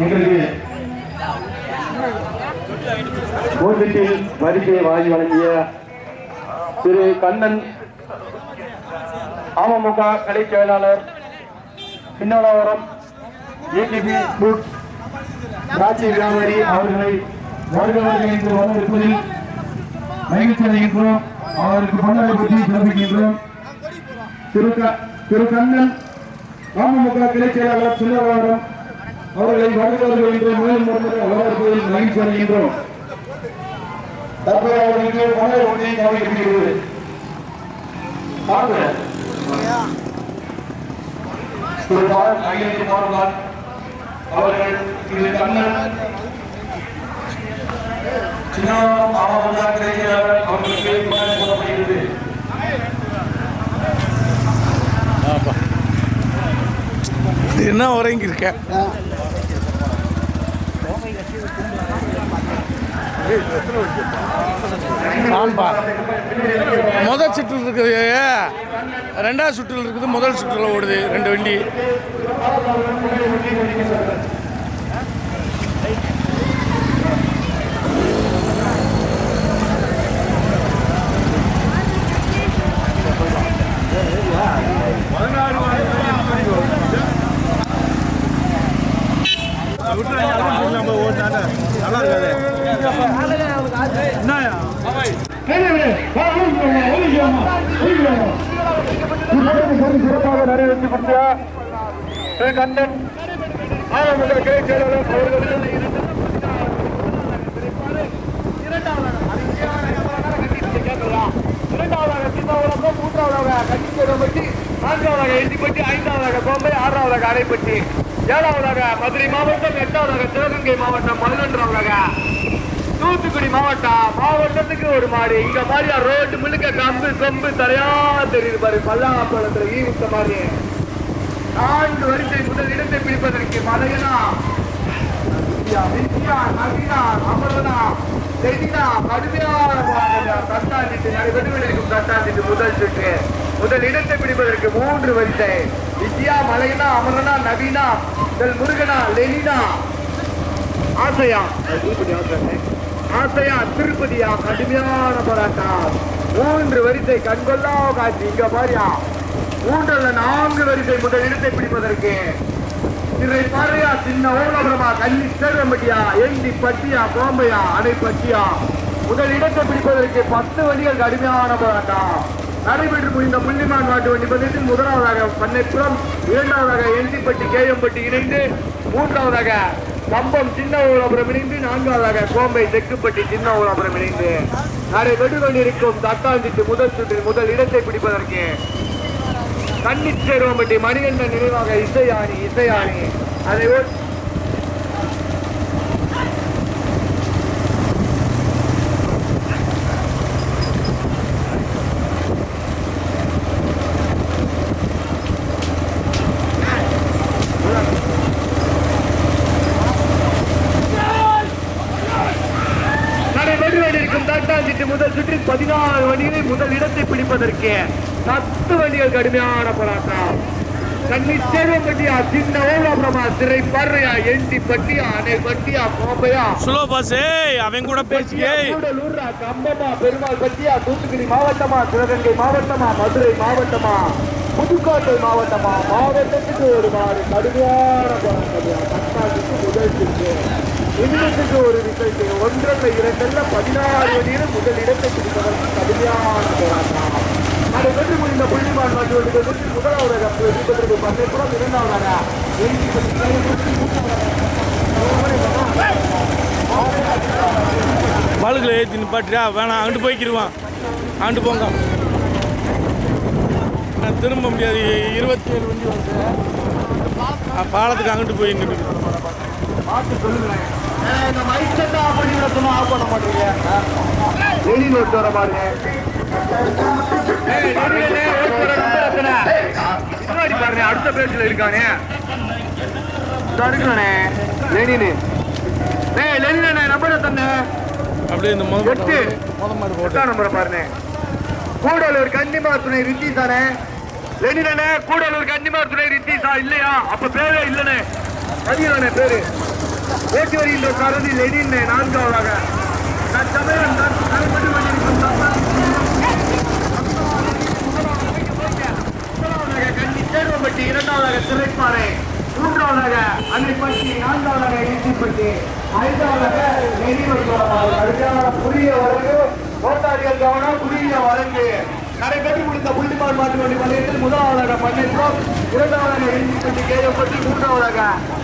எங்களுக்கு போட்டியில் வரிசையை வாங்கி வழங்கிய திரு கண்ணன் அமமுக கலை செயலாளர் பின்னோலாவரம் ஏடிபி ஃபுட்ஸ் திராட்சை வியாபாரி அவர்களை வருகிறவர்கள் என்று வந்திருப்பதில் மகிழ்ச்சி அடைகின்றோம். அவருக்கு பொன்னலை பற்றி சிறப்பிக்கின்றோம். திரு கண்ணன் அமமுக கிளை செயலாளர் பின்னோலாவரம் அவர்களை வருகிறவர்கள் என்று மேலும் வரவேற்பதில் மகிழ்ச்சி அடைகின்றோம். தற்போது அவர்களுக்கு பொன்னலை ஒன்றை கவனிக்கப்படுகிறது. அவர்கள் திரு கண்ணன் அவர்களுக்கு சொல்லப்படுகிறது. என்ன உறங்கி இருக்க முதல் சுற்று இருக்குது, ரெண்டாவது சுற்றில் இருக்குது, முதல் சுற்றில் ஓடுது 2 வண்டி. நல்லா இருக்காது. சிறப்பாக நிறைவேற்றி கொடுத்த கண்ணன் கிளை செயலாளர் இரண்டாவதாக சின்னவளம், மூன்றாவதாக கன்னிச்சேரம்பட்டி, நான்காவதாக எண்டிப்பட்டி, ஐந்தாவதாக கோம்பை, ஆறாவதாக அரைப்பட்டி, ஏழாவதாக மதுரை மாவட்டம், எட்டாவதாக சிவகங்கை மாவட்டம், 11ஆவதாக தூத்துக்குடி மாவட்டத்துக்கு ஒரு மாடு. இங்க மாதிரி ரோட்டு முழுக்க கம்பு சொம்பு தரையா தெரியுது பாரு. பல்லாப்பழத்துல ஈவித்த மாதிரி 4 வரிசை முதல் இடத்தை பிடிப்பதற்கு மலையனா, நவீனா, அமரனா, செடினா கடுமையான தட்டாண்டிட்டு நடைபெற்றுக்கும் தட்டாண்டிட்டு முதல் சுற்று. முதல் இடத்தை பிடிப்பதற்கு 3 வரிசை. வித்யா, மலையனா, அமரனா, நவீனா, முருகனா, லெனினா, ஆசையா, திருப்பதியா கடுமையான போராட்டம். 3 வரிசை கண்கொள்ளா காட்சி. இங்க பாரியா 3 4 வரிசை முதல் இடத்தை பிடிப்பதற்கு திரை பாறையா, சின்ன ஓலபுரமா, கன்னி சேரம்பட்டியா, எண்டி பட்டியா, கோம்பையா, அணைப்பட்டியா முதல் இடத்தை பிடிப்பதற்கு 10 வண்டிகள் கடுமையான போராட்டம் நடைபெற்று முடிந்த புள்ளிமான் மாட்டு வண்டி பந்தயத்தில் முதலாவதாக பண்ணைப்புறம், இரண்டாவதாக எண்டிப்பட்டி, கேஎம்பட்டி இணைந்து, மூன்றாவதாக கம்பம் சின்ன ஓலாபுரம் இணைந்து, நான்காவதாக கோம்பை தெற்குப்பட்டி சின்ன ஓலாபுரம் இணைந்து நடைபெற்று கொண்டிருக்கும் தட்டாஞ்சிட்டு முதல் சுற்றில் முதல் இடத்தை பிடிப்பதற்கு கன்னிச்சேருவம்பட்டி மணிகண்டன் நினைவாக இசையாணி அதை முதல் சுற்றில் 14 வண்டிகளை முதல் இடத்தை பிடிப்பதற்கு 10 வண்டிகள் கடுமையான போராட்டம். கன்னிச்சேரம்பட்டியா, சின்ன ஓலாபுரமா, திரை பறையா, எண்டி பட்டியா, அணை பட்டியா, கோம்பையா, அவன் கூட பேசியே கூடலூரா, கம்பமா, பெருமாள் பட்டியா, தூத்துக்குடி மாவட்டமா, சிவகங்கை மாவட்டமா, மதுரை மாவட்டமா, புதுக்கோட்டை மாவட்டமா, மாவட்டத்துக்கு ஒரு மாறு கடுமையான போராட்டம். முதல் சுற்று நிமிடத்துக்கு ஒரு விசைக்கு 1 2 14 வண்டியில் முதல் இடத்தை பிடிப்பதற்கு கடுமையான போராட்டம் நடைபெற்று முடிந்த புள்ளிமான் மாட்டு வண்டிகளுக்கு முதலாவதாக பிடிப்பதற்கு பண்ணைப்புறம், இரண்டாவதாக பாலுகளை ஏற்றி நிப்பாட்டியா வேணாம், அங்கிட்டு போய்க்கிடுவான், அங்கிட்டு போங்க, திரும்ப முடியாது. 27 வண்டி வந்து பாலத்துக்கு அங்கிட்டு போய் நின்று பார்த்து சொல்லுங்களேன். இந்த மைக்கெல்லாம் ஆஃப் பண்ணி விடணுமா? ஆஃப் பண்ண மாட்டீங்க. வெளி நோட்டு வர பாருங்க. பாருங்க அடுத்த பேஜ்ல இருக்கானே தடுக்கணே லெனினு. லெனினே நம்பரை தண்ணே அப்படியே இந்த 8 நம்பரை பாருங்க. கூடலூர் கன்னிமார் துணை ரித்தீசானே. லெனினே கூடலூர் கன்னிமார் துணை ரித்தீசா இல்லையா? அப்ப பேரே இல்லனே, அதிகனே பேரு ஓட்டி வருகின்ற சாரதி லெனின் நான்காவதாக தற்சமயம் நடைபெற்று கொண்டிருக்கும் கண்டி சேர்வம்பட்டி, இரண்டாவதாக சிறைப்பாறை, மூன்றாவதாக அன்னைப்பட்டி, நான்காவதாக இஞ்சிப்பட்டி, ஐந்தாவதாக நெறிவட்டான புதிய வழங்கு ஓட்டாளிகள் கவனம் புதிய வழங்கு நடைபெற்று முடிந்த புள்ளிமான் மாட்டு வண்டி வளையத்தில் முதலாவதாக பண்ணைப்புறம், இரண்டாவதாக இஞ்சிப்பட்டி கேயப்பட்டி, மூன்றாவதாக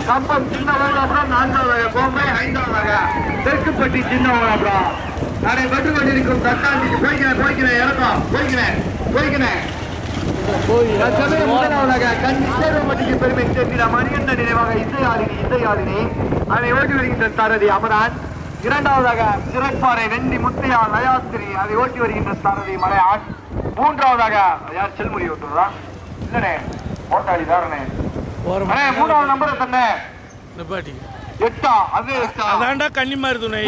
கம்பம் சின்னவளாபுரம், நான்காவதாக கோம்பை, ஐந்தாவதாக தெற்குப்பட்டி சின்னவளாபுரம் நடைபெற்று கொண்டிருக்கும் தட்டாஞ்சிக்கு போய்க்கிறேன் இறக்கம் போய்க்கிறேன் முதலாவதாக கண்டி சேர்வம்பட்டிக்கு பெருமை சேர்த்திட மணிகண்ட நினைவாக இசையாளினி அதை ஓட்டி வருகின்ற சாரதி அமரான், இரண்டாவதாக சிறைப்பாறை வெண்டி முத்தையா நயாஸ்திரி அதை ஓட்டி வருகின்ற சாரதி மலையான், மூன்றாவதாக யார் செல்முடி ஓட்டுறதா இல்லனே ஓட்டாளி தாரணே மூணாவது நம்பரை தண்ணே எட்டா அது அதான்டா கன்னிமார் துணை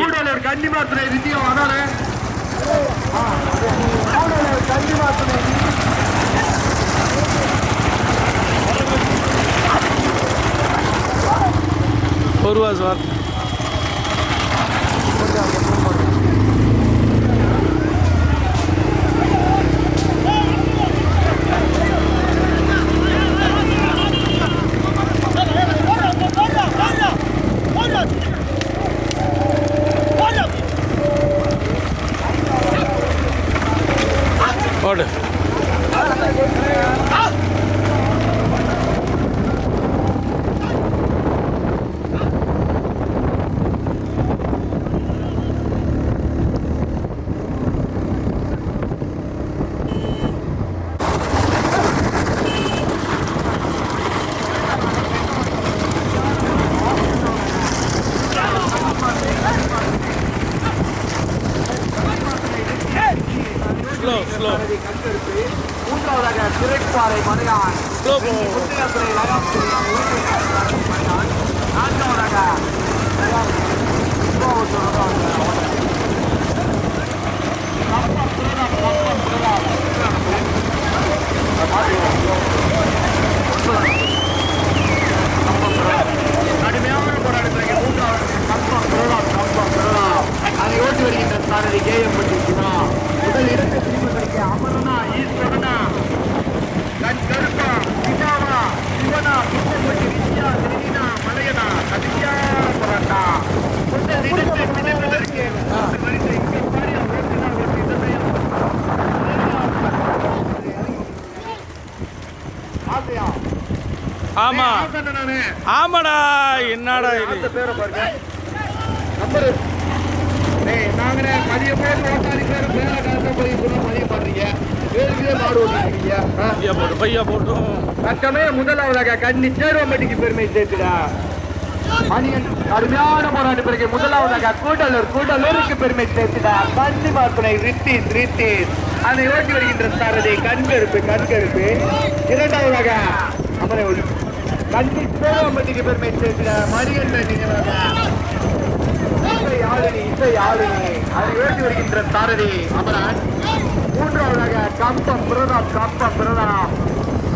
கன்னிமார் துணை வித்தியம் அதானே கன்னிமார் துணை ஒருவா சார் ஓடு ஸ்லோ மூன்றாவதாக சிறைப்பாறை மலையான், முத்தையாத்துறை நான்காவதாக கடுமையான போராட்டத்தில் அதை ஓட்டி வருகின்ற சாரதி கேஎம்பட்டி சிவா முதல் இடத்தை பிடிப்பதற்கு அமரனா ஈஸ்வரனா கண் கருப்பா சிவாவா சிவனா குப்பம்பட்டி வித்யா செலினா மலையனா கடுமையான போராட்டம் முதல் இடத்தை பிடிப்பதற்கு ஆமா ஆமாடா என்னடா இது பேரை பாருங்க நம்பரு நாங்களே மதிய போது ஓட்டாளி பேர் மேல காசை போய் மதிய பாடுறீங்க வேறுக்கே மாடு ஓட்டுறீங்க பையா போட்டும் தக்கமே முதலாவதாக கண்ணி சேர்வம்பட்டிக்கு பெருமை சேர்த்துடா மணியன் கடுமையான போராட்ட பிறகு முதலாவதாக கூடலூருக்கு பெருமை சேர்த்துடா கண்ணி மாத்துணை ரித்தீஸ் அதை ஓட்டி வருகின்ற சாரதி கண்கருப்பு இரண்டாவதாக அமரை கண்ணி சேர்வம்பட்டிக்கு பெருமை சேர்த்துடா மணியன் இசை ஆளுநி அதை ஓட்டி வருகின்ற சாரதி அமரன், மூன்றாவதாக கம்பம் பிரதாப்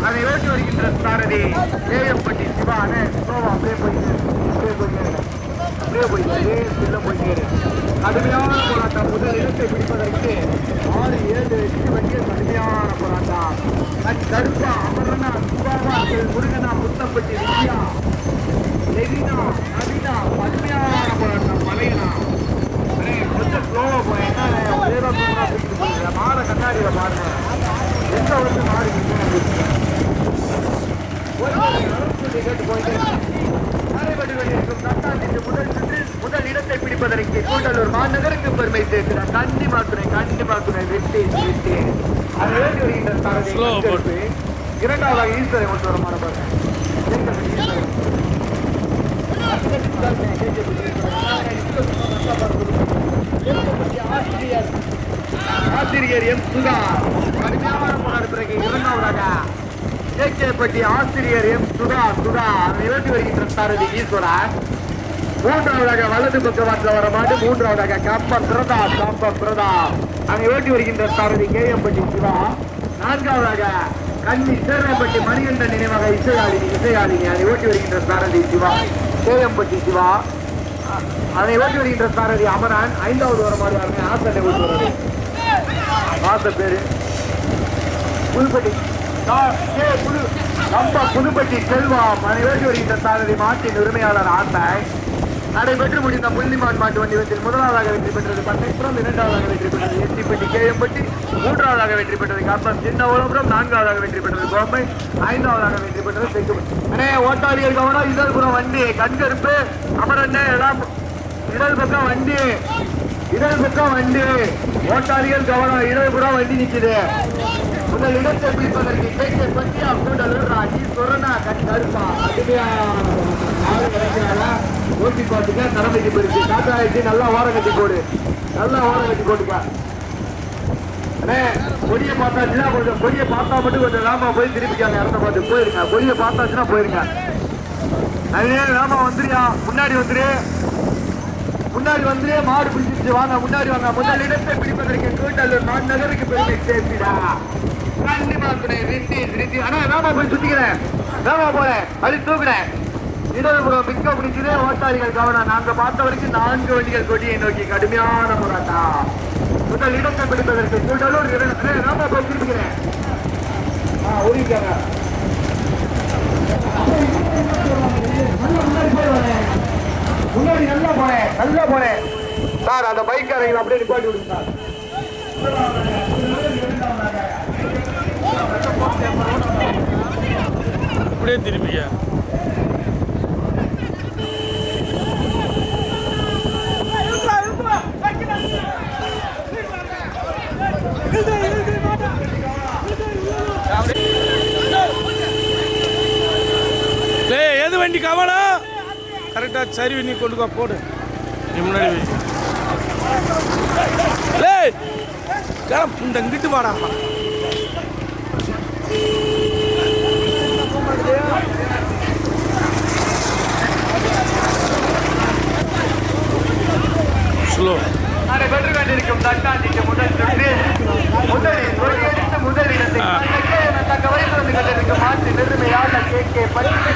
அதை ஓட்டி வருகின்ற சாரதி கேஎம்பட்டி சிவானே அப்படியே போய்கிறது கடுமையான போராட்டம் முதல் இடத்தை பிடிப்பதற்கு 6-7 வண்டிய கடுமையான போராட்டம் கருப்பா அமரனா சிவாவா முருகனா முத்தம்பட்டி வித்யா லெவினா நவீனா கடுமையான போராட்டம் மலையனா கொஞ்சம் ஸ்லோவா போய் மாட கண்ணாடியில பாருங்க எந்த வந்து மாடு கேட்டு போயிட்டு முதல் இடத்தை பிடிப்பதற்கு கூட்டலூர் மாநகருக்கு பெருமை சேர்க்கிறார் கண்டி மாத்துணை வெட்டி அதை வேண்டி வருகின்ற சாரதி இரண்டாவதாக ஈஸ்வரை கொண்டு வர மாட்டேன் ஆசிரியர் எம் சுதா கடுமையான போராட்ட பிறகு இரண்டாவதாக கேகேப்பட்டி ஆசிரியர் எம் சுதா அதை ஓட்டி வருகின்ற சாரதி ஈஸ்வரன், மூன்றாவதாக வலது பக்கவாட்டில் வர மாட்டு மூன்றாவதாக கம்பம் பிரதாப் அதை ஓட்டி வருகின்ற சாரதி கேஎம்பட்டி சிவா, நான்காவதாக கண்ணி சேர்வம்பட்டி மணிகண்டன் நினைவாக இசையாளினி அதை ஓட்டி வருகின்ற சாரதி சிவா கேஎம்பட்டி சிவா, அதை ஓட்டி வருகின்ற சாரதி அமரான். 5வது வர மாதிரி வாருங்க. ஆசட்டை ஓட்டி வருவது ஆசை பேரு புதுப்பட்டி புதுப்பட்டி செல்வம். அதை ஓட்டி வருகின்ற சாரதி மாட்டின் உரிமையாளர் ஆசை. நடைபெற்று முடிந்த புள்ளிமான் மாட்டு வண்டி வண்டியில் முதலாவதாக வெற்றி பெற்றது பட்டேஸ்வரம், 2வதாக வெற்றி பெற்றது எட்டிப்பட்டி கேஎம்பட்டி, 3வதாக வெற்றி பெற்றது கம்பம் சின்ன உலகம், 4வதாக வெற்றி பெற்றது கோம்பை, 5வதாக வெற்றி பெற்றது தெற்கு. ஓட்டாளிகள் கவனம், இடதுபுறம் வண்டி கண்கருப்பு அமரண்ணே எல்லாம் இடது பக்கம் வண்டி, இடது பக்கம் வண்டி. ஓட்டாளிகள் கவனம், இடதுபுறம் வண்டி நிற்குது. முதல் இடத்தை பிடிப்பதற்கு கேட்க பற்றியா கூடல் ராஜி சொரணா கண் கருப்பா ஓட்டி பாட்டுக்க கடமைக்கு போயிருக்கு. காட்டாயிட்டு நல்லா ஓரம் கட்டி போடு, நல்லா ஓரம் கட்டி போட்டுக்க. கொடியை பார்த்தாச்சுன்னா கொஞ்சம் கொடியை பார்த்தா மட்டும் கொஞ்சம் வேமா போய் திருப்பிக்காங்க. இடத்த பார்த்து போயிருங்க. கொடியை பார்த்தாச்சுன்னா போயிருங்க. அதே வேமா வந்துரியா, முன்னாடி வந்துரு, முன்னாடி வந்து மாடு பிடிச்சிருச்சு. வாங்க முன்னாடி வாங்க. முதல் இடத்தை பிடிப்பதற்கு கூட்டல்லூர் நகருக்கு பெருமை சேர்த்துடா. கண்டிப்பா ஆனா வேமா போய் சுத்திக்கிறேன், வேமா போறேன், அது தூக்குறேன். இடதுபுறம் மிக்க பிடிச்சதே ஓட்டாளிகள் கவனம். நாங்க பார்த்த வரைக்கும் 4 வண்டிகள் கொடியை நோக்கி கடுமையான போராட்டம். முதல் இடத்தை பிடிப்பதற்கு கூட்டலூர் வேமா போய் திருப்பிக்கிறேன். ஒதுக்காங்க முன்னாடி நல்லா போனேன், நல்லா போனேன் சார். அந்த பைக்காரங்க அப்படியே நிப்பாட்டி விடுங்க சார். அப்படியே திரும்பியா எது வண்டி கவனம் கரெக்டா சரி நீ கொண்டு போடு. நீ முன்னாடி இந்த இங்கிட்டு வாடா. ஸ்லோ பெற்று கொண்டிருக்கும் தட்டாண்டிக்கு முதல் முதலிடத்தை கவனித்து கொண்டிருக்கும் மாற்று நிறுமையாக கேட்க பரிசு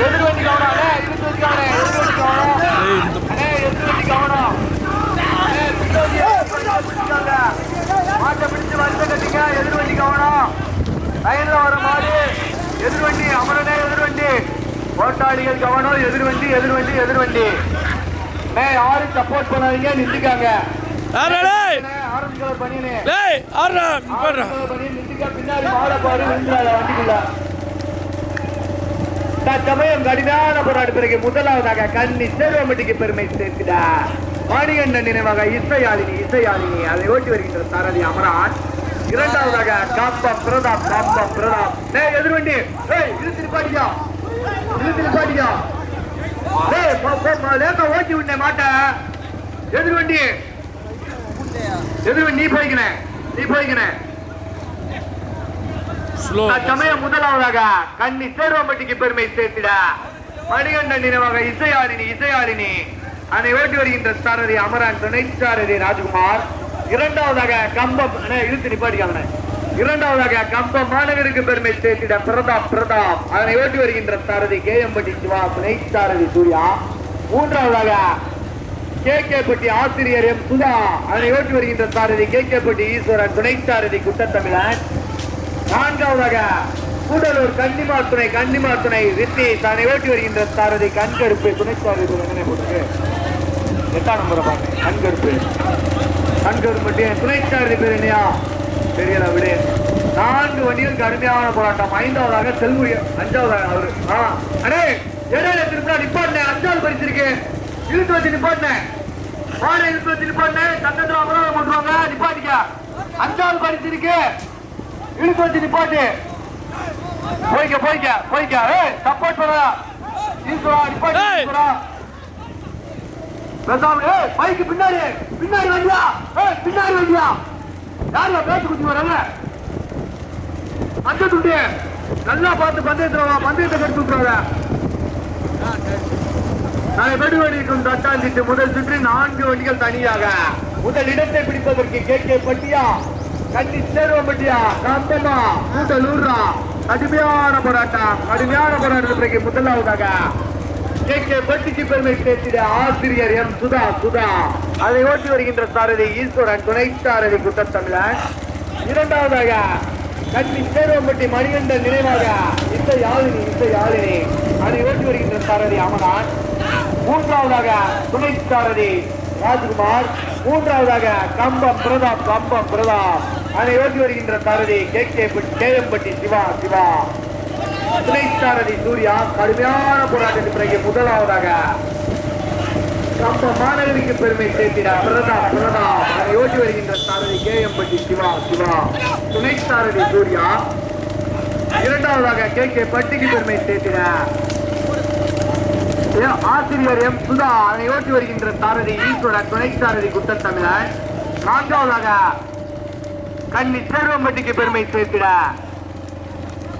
எதிர்வண்டி கவனம், எதிர்வண்டி கவனம், மாட்டை பிடிச்சு வந்து கட்டிங்க. எதிர்வண்டி கவனம், லைன்ல வர மாடு எதிர்வண்டி அமரனே, எதிர்வண்டி ஓட்டாளிகள் கவனம், எதிர்வண்டி எதிர்வண்டி எதிர்வண்டி. யாரும் சப்போர்ட் பண்ணாதீங்க, நின்றுக்காங்க. பின்னாடி மாட பாரு வண்டிக்குள்ள. தற்சமயம் கடுமையான போராட்ட பிறகு முதலாவதாக கன்னி செல்வம்பட்டிக்கு பெருமை சேர்த்துடா. மணிகண்டன் நினைவாக இசையாளினி அதை ஓட்டி வருகின்ற சாரதி அமரான். 2வதாக கம்பம் பிரதாப், கம்பம் பிரதாப். எதிர்வண்டி இழுத்து நிப்பாட்டியா, இழுத்து நிப்பாட்டியா. ஓட்டி விட்டேன் மாட்ட. எதிர்வண்டி எதிர்வண்டி நீ போய்க்கினேன், நீ போய்க்கினேன். சமயம் முதலாவதாக கன்னி சேர்வம்பட்டிக்கு பெருமை சேர்த்திட. மணிகண்டன் நினைவாக இசையாளினி அதை ஓட்டி வருகின்ற சாரதி அமரான், துணை சாரதி ராஜ்குமார். 2வதாக கம்பம் இழுத்து நிப்பாட்டிக்காங்க. 2வதாக கம்பம் மாநகருக்கு பெருமை சேர்த்திட பிரதாப் அதனை ஓட்டி வருகின்ற சாரதி கேஎம்பட்டி சிவா, துணை சாரதி சூர்யா. 3வதாக கேகேப்பட்டி ஆசிரியர் எம் சுதா அதனை ஓட்டி வருகின்ற சாரதி கேகேப்பட்டி ஈஸ்வரன், துணை சாரதி குட்டத்தமிழன். 4வதாக கூடலூர் கன்னிமா துணை ரித்தீஷ் அதனை ஓட்டி வருகின்ற சாரதி கண்கருப்பு, துணை சாரதி போட்டு 8ஆம் நம்பரை பாருங்க. கண்கருப்பு துணை சாரதி பேர் இல்லையா தெரியல விடு. 4 வண்டிகள் கடுமையான போராட்டம். 5வதாக செல்முடி, 5வதாக அவரு அடே இடையில திருப்பா நிப்பாட்டினேன். 5வது பரிசு இருக்கு, இழுத்து வச்சு நிப்பாட்டினேன். மாலை இழுத்து வச்சு நிப்பாட்டினேன். சட்டத்தில் அபராதம் பண்ணுவாங்க, நிப்பாட்டிக்க. 5வது பரிசு இருக்கு, இழுத்து வச்சு நிப்பாட்டு. போய்க்க சப்போர்ட் பண்ணா ஈஸ்வரா, நிப்பாட்டி ஈஸ்வரா. பைக்கு பின்னாடி வண்டியா, பின்னாடி வண்டியா. யாரு பேச்சு குத்தி வராங்க? அந்த துண்டு நல்லா பார்த்து பந்தயத்தை கட்டு விட்டுறாங்க. நாளை பெடுவடிக்கும் தட்டாண்டிட்டு முதல் சுற்று 4 வண்டிகள் தனியாக. முதல் இடத்தை பிடிப்பதற்கு கேட்கே பட்டியா, கட்டி சேர்வம்பட்டியா, கம்பமா, கூட்டலூர்ரா. கடுமையான போராட்டத்துக்கு முதலாவதாக கே பட்டிக்கு பெருமை சேர்த்திட ஆசிரியர் எம் சுதா சுதா. அதை ஓட்டி வருகின்ற சாரதி ஈஸ்வரன், துணை சாரதி குட்டத்தமிழன். இரண்டாவதாக கட்சி சேருவம்பட்டி மணிகண்டன் நினைவாக இசை யாழினி அதை ஓட்டி வருகின்ற சாரதி அமரான். மூன்றாவதாக துணை சாரதி ராஜ்குமார். மூன்றாவதாக கம்பம் பிரதாப் அதை ஓட்டி வருகின்ற சாரதி கேஎம்பட்டி சிவா. துணை சாரதி சூர்யா. கடுமையான போராட்டத்தின் பிறகு முதலாவதாக கம்பம் மாநகருக்கு பெருமை சேர்த்திட பிரதாப் அதை ஓட்டி வருகின்ற சாரதி கேஎம்பட்டி சிவா. துணை சாரதி சூர்யா. இரண்டாவதாக கே பட்டிக்கு பெருமை சேர்த்திட ஆசிரியர் எம் சுதா. அதை ஓட்டி வருகின்ற சாரதி ஈஸ்வரன், துணை சாரதி குட்டத்தமிழன். நான்காவதாக கன்னி சேர்வம்பட்டிக்கு பெருமை சேர்த்திட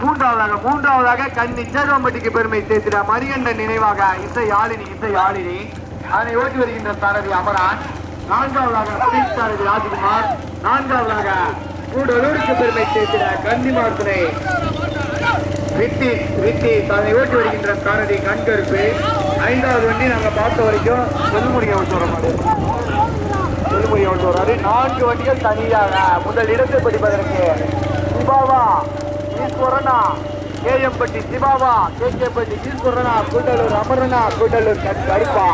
மூன்றாவதாக கன்னி சேர்வம்பட்டிக்கு பெருமை சேர்த்திட மணிகண்டன் நினைவாக இசை யாழினி அதனை ஓட்டி வருகின்ற சாரதி அமரான். நான்காவதாக துணை சாரதி ராஜ்குமார். நான்காவதாக கூடலூருக்கு பெருமை சேர்த்திட கன்னிமார் துணை வித்தி அதனை ஓட்டி வருகின்ற சாரதி கண்கருப்பு. ஐந்தாவது வண்டி நாங்க பார்த்த வரைக்கும் செல்முறையை விட்டு வராரு. 4 வண்டிகள் தனியாக முதல் இடத்தை பிடிப்பதற்கு சிவாவா ஈஸ்வரனா, கேஎம்பட்டி சிவாவா, கேகேபட்டி ஈஸ்வரனா, கூடலூர் அமரனா, கூடலூர் கருப்பா.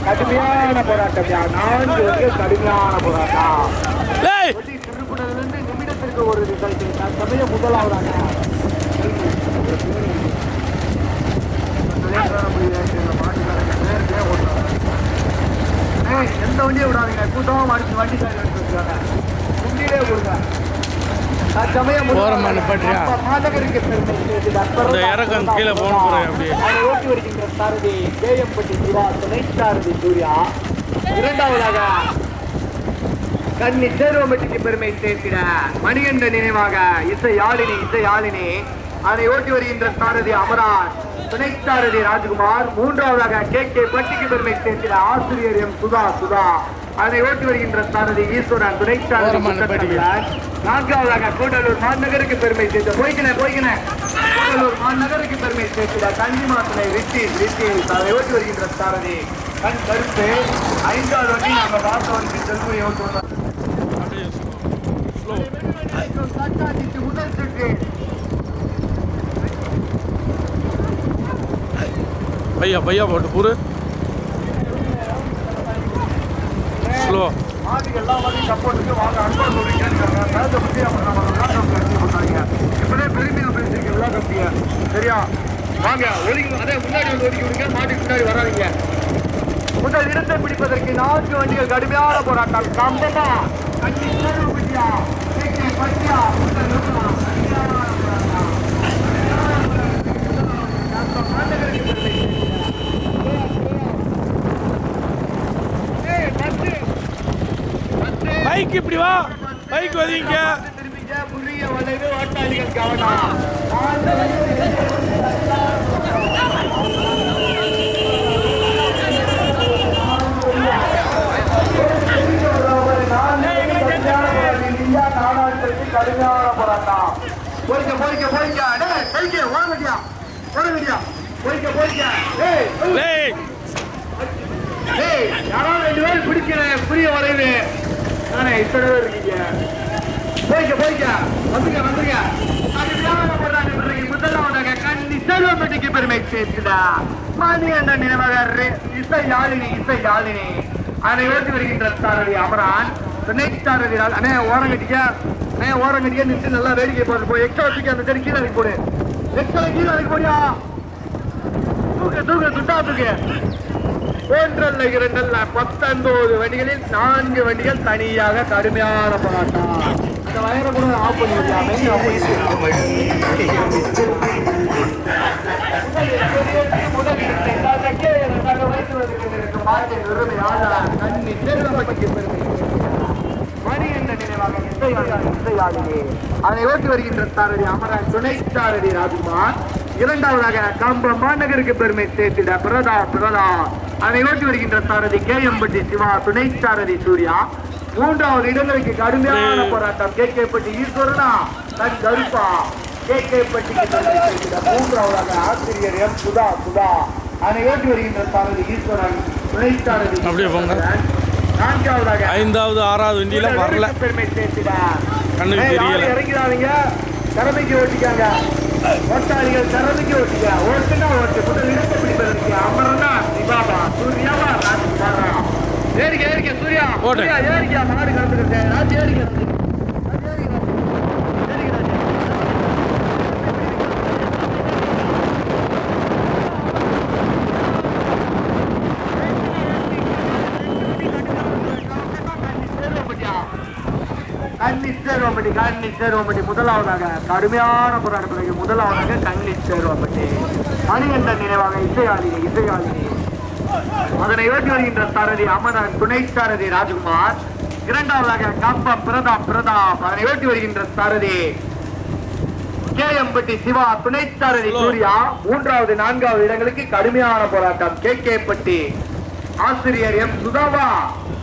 கடுமையான போராட்டம். 4 வண்டிகள் கடுமையான போராட்டம். திருப்புடலிருந்து நிமிடத்திற்கு ஒரு ரிசல்ட். தற்சமயம் முதலாவதாக எந்த வண்டியை விடாதீங்க, கூட்டம் அடிச்சு வண்டி முன்னிலே கொடுங்க. தற்சமயம் ஓட்டி வருகின்ற சாரதி கேஎம்பட்டி சிவா, துணை சாரதி சூர்யா. இரண்டாவதாக கன்னி சேர்வம்பட்டிக்கு பெருமை சேர்த்திட மணிகண்டன் நினைவாக இசை யாழினி அதை ஓட்டி வருகின்ற சாரதி அமரான், துணை சாரதி ராஜ்குமார். மூன்றாவதாக கே பட்டிக்கு பெருமை சேர்த்திட ஆசிரியர் எம் சுதா அதை ஓட்டி வருகின்ற சாரதி ஈஸ்வரன், துணை சாரதி. நான்காவதாக கூடலூர் மாநகருக்கு பெருமை சேர்த்த கூடலூர் மாநகருக்கு பெருமை சேர்த்திட கன்னிமாத்தனை வித்தி அதை ஓட்டி வருகின்ற சாரதி கண் கருப்பு. 5வது வண்டி நாங்கள் பார்த்தவருக்கு செல்முறை ஓட்டுவோம். முதல் சுற்று भैया போட்டு पूरे ஸ்லோ எல்லா வகையும் சப்போர்ட்டுக்கு வாங்க. அன்பா இப்பவே பெருமையா பேசிருக்கீங்க எல்லா கம்பிய. சரியா வாங்க ஒதுக்கி, அதே முன்னாடி வந்து ஒதுக்கி விடுங்க, மாட்டுக்கு முன்னாடி வராதிங்க. முதல் இடத்தை பிடிப்பதற்கு 4 வண்டிகள் கடுமையான போராட்டம். கம்பமா கட்சி பட்டியா பைக் இப்படி வா, பைக் வதீங்க. புதிய வளைவு ஓட்டாளிகள் கவனம். கடுமையான போராட்டம். யாராவது 2 பேர் பிடிக்கிறேன். புரிய வரைவு நானே இத்தனை பேர் இருக்கீங்க. போய்க்க வந்துருங்க. முதலாவதாக கன்னி சேர்வம்பட்டிக்கு பெருமை சேர்த்துடா மணிகண்டன் நினைவாக இசை யாழினி அதை ஓட்டி வருகின்ற சாரதி அமரான், துணை சாரதி அண்ணே ஓரங்கட்டிக்க நின்று நல்லா வேடிக்கை போட்டு போய் எக்ஸ்ட்ரா தூக்கி அந்த சரி கீழே போடு. எக்ஸ்ட்ரா கீழே போடியா, தூக்கு. 1 அல்ல 2 அல்ல 19 வண்டிகளில் 4 வண்டிகள் தனியாக கடுமையான போராட்டம். அந்த வயரை கூட ஆஃப் பண்ணி மணிகண்டன் நினைவாக இசையாளினி அதை ஓட்டி வருகின்ற சாரதி அமரன், துணை சாரதி ராஜ்குமார். இரண்டாவதாக கம்பம் மாநகருக்கு பெருமை சேர்த்திட பிரதாப் அதை ஓட்டி வருகின்ற சாரதி கேஎம்பட்டி சிவா, துணை சாரதி சூர்யா. 3வது இடங்களுக்கு கடுமையான போராட்டம். கேகேபட்டி ஈஸ்வரனா, தன் கருப்பா. கேகேபட்டிக்கு பெருமை சேர்த்திட 3வது ஆசிரியர் எம் சுதா அதனை ஓட்டி வருகின்ற சாரதி ஈஸ்வரன் துணைச்சாரதி அப்படியே போங்க. நான்காவதாக 5வது 6வது வண்டியில வரல, பெருமை சேர்த்திடா. கண்ணுக்கு தெரியல. இறங்கிறாதீங்க, திறமைக்கு ஓட்டிக்காங்க. ஓட்டாளிகள் திறமைக்கு ஓட்டிக்க. ஓட்டுனா ஓட்டு, முதல் இடத்தை பிடிப்பதற்கு அமரனா சிவாபா சூர்யாவா ராஜ்குமாரா. ஏறிக்க சூர்யா, சூர்யா ஏறிக்கா. மாடு கலந்துக்கிட்டு ராஜ் ஏறிக்க. கன்னிச்சேர்வம்பட்டி முதலாவதாக கடுமையான போராட்டத்திற்கு முதலாவதாக கன்னிச்சேர்வம்பட்டி மணிகண்டன் நினைவாக இசையாளினி. அதனை ஓட்டி வருகின்ற சாரதி அமரன், துணை சாரதி ராஜ்குமார். இரண்டாவதாக கம்பம் பிரதாப். அதனை ஓட்டி வருகின்ற சாரதி கேஎம்பட்டி சிவா, துணை சாரதி சூர்யா. 3வது 4வது இடங்களுக்கு கடுமையான போராட்டம். கேகேப்பட்டி ஆசிரியர் எம் சுதாவா,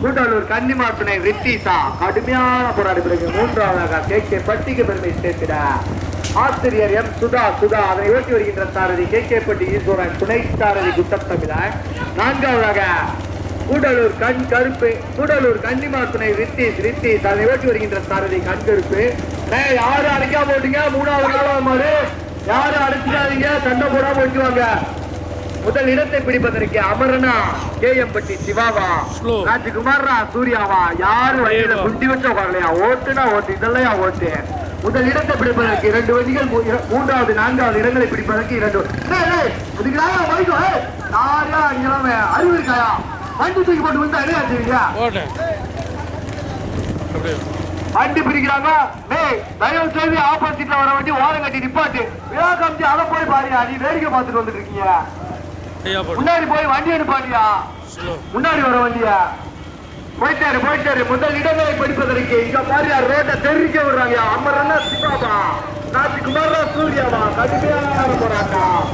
கூடலூர் கன்னிமார் துணை ரித்திசா. கடுமையான போராட்டத்திற்கு 3வது கேகேப்பட்டிக்கு பெருமை சேர்த்திட ஆசிரியர் எம் சுதா. அதனை ஓட்டி வருகின்ற சாரதி கேகேப்பட்டி ஈஸ்வரன், துணை சாரதி குட்டத்தமிழன். 4வதாக கூடலூர் கூடலூர் கன்னிமார் துணை ரித்திஸ். அதனை ஓட்டி வருகின்ற சாரதி கண்கருப்பு. யாரு அடைக்காம போட்டீங்க, 3வது மாடு யாரு அடைச்சிக்காதீங்க, சண்டை போடாம ஓட்டுவாங்க. முதல் இடத்தை பிடிப்பதற்கு அமரனா கேஎம்பட்டி சிவாவா, ராஜ்குமாரா சூர்யாவா. யாரு வழியில குண்டி வச்ச வரலையா, ஓட்டுனா ஓட்டு, இதெல்லாம் ஓட்டு. முதல் இடத்தை பிடிப்பதற்கு 2 வண்டிகள், 3வது 4வது இடங்களை பிடிப்பதற்கு 2. அறிவு இருக்காயா? வண்டி தூக்கி போட்டு வந்து என்ன செய்வீங்க? வண்டி பிடிக்கிறாங்க. தயவு செய்து ஆப்போசிட்ல வர வண்டி ஓரம் கட்டி நிப்பாட்டு. விழா காமிச்சு அதை போய் பாருங்க. நீ வேடிக்கை பார்த்துட்டு வந்துட்டு இருக்கீங்க. முன்னாடி போய் வண்டி எடுப்பாடியா, முன்னாடி வர வண்டியா. போயிட்டாரு. முதல் இடங்களை படிப்பதற்கு இங்க பாரியா ரோட்டை தெரிவிக்க விடுறாங்க. அமரன்னா சிவாபா, ராஜ்குமாரா சூர்யாவா. கடுமையான போராட்டம்.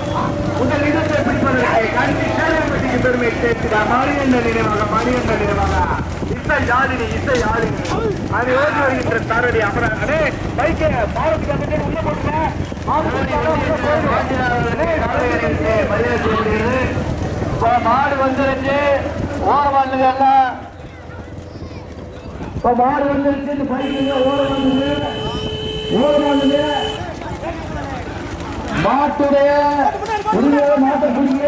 முதல் இடத்தை பிடிப்பதற்கு கண்டிப்பாக பெருமை சேர்த்துடா. மணிகண்டன் நினைவாக இசையாளினி. அதை ஓடி வருகின்ற சாரதி அமரன். பைக்கை பாலத்துக்கு உள்ள போட்டுங்க. மாடு வந்துருச்சு, ஓரமாண்டுங்க எல்லாம். மாடு வந்துருச்சு, பைக்குங்க ஓரமாண்டுங்க. மாட்டுடைய மாட்டை பிடிங்க.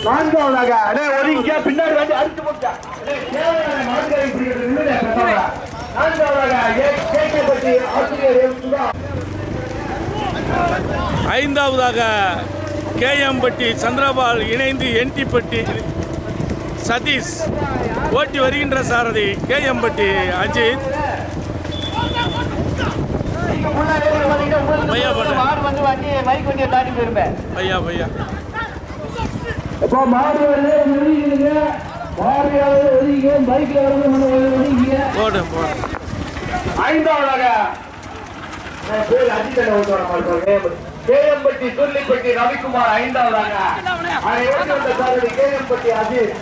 நான்காவதாக ஒதுங்க, பின்னாடி வந்து அடிச்சு போட்டா. 5வதாக கேஎம்பட்டி சந்திரபால் இணைந்து என்டிப்பட்டி சதீஷ் ஓட்டி வருகின்ற சாரதி கேஎம்பட்டி அஜித். பையா கேஎம்பட்டி சொல்லிப்பட்டி ரவிக்குமார். 5வதாக கேஎம்பட்டி அஜித்.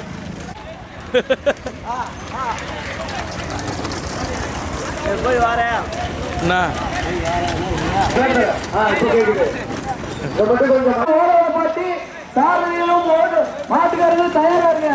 போய் வாரேன். மாட்டுக்காரர்கள் தயாரா இருங்க.